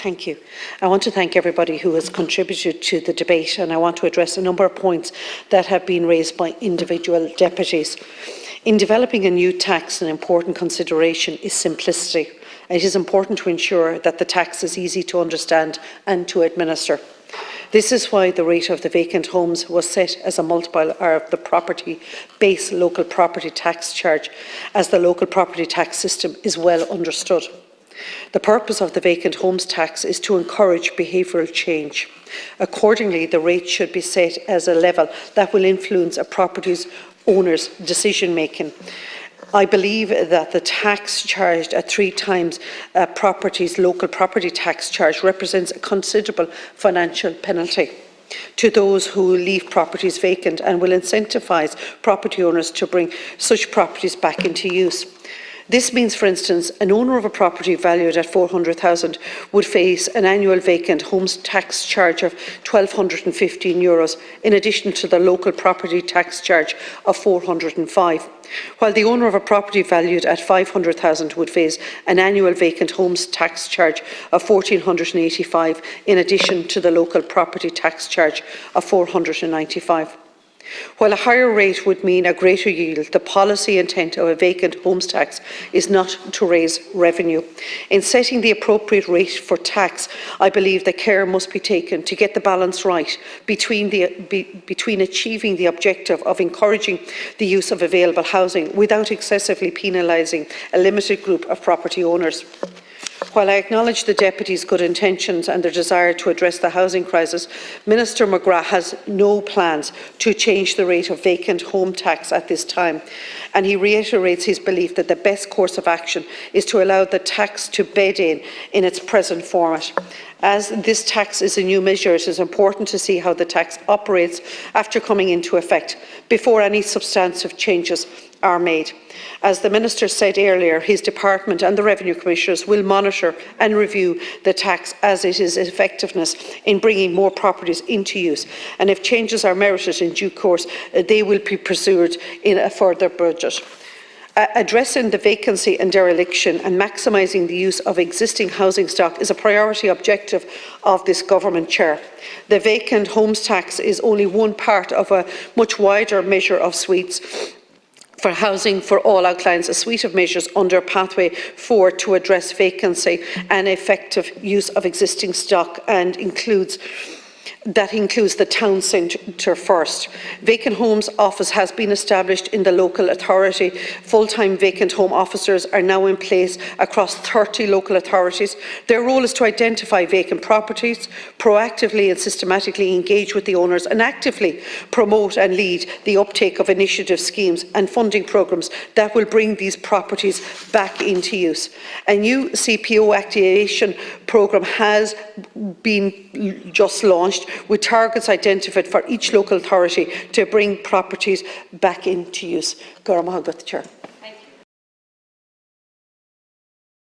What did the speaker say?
Thank you. I want to thank everybody who has contributed to the debate, and I want to address a number of points that have been raised by individual deputies. In developing a new tax, an important consideration is simplicity. It is important to ensure that the tax is easy to understand and to administer. This is why the rate of the vacant homes was set as a multiple of the property-based local property tax charge, as the local property tax system is well understood. The purpose of the vacant homes tax is to encourage behavioural change. Accordingly, the rate should be set as a level that will influence a property's owner's decision-making. I believe that the tax charged at 3 times a property's local property tax charge represents a considerable financial penalty to those who leave properties vacant and will incentivise property owners to bring such properties back into use. This means, for instance, an owner of a property valued at €400,000 would face an annual vacant homes tax charge of €1,215, in addition to the local property tax charge of €405, while the owner of a property valued at €500,000 would face an annual vacant homes tax charge of €1,485, in addition to the local property tax charge of €495. While a higher rate would mean a greater yield, the policy intent of a vacant homes tax is not to raise revenue. In setting the appropriate rate for tax, I believe that care must be taken to get the balance right between achieving the objective of encouraging the use of available housing without excessively penalising a limited group of property owners. While I acknowledge the Deputy's good intentions and their desire to address the housing crisis, Minister McGrath has no plans to change the rate of vacant home tax at this time, and he reiterates his belief that the best course of action is to allow the tax to bed in its present format. As this tax is a new measure, it is important to see how the tax operates after coming into effect before any substantive changes are made. As the Minister said earlier, his department and the Revenue Commissioners will monitor and review the tax as it is effectiveness in bringing more properties into use, and if changes are merited in due course, they will be pursued in a further budget. Addressing the vacancy and dereliction and maximising the use of existing housing stock is a priority objective of this government chair. The vacant homes tax is only one part of a much wider measure of suites for housing for all outlines a suite of measures under Pathway 4 to address vacancy and effective use of existing stock, and includes the town centre first. Vacant Homes Office has been established in the local authority. Full-time vacant home officers are now in place across 30 local authorities. Their role is to identify vacant properties, proactively and systematically engage with the owners, and actively promote and lead the uptake of initiative schemes and funding programmes that will bring these properties back into use. A new CPO activation programme has been just launched, with targets identified for each local authority to bring properties back into use. Chair.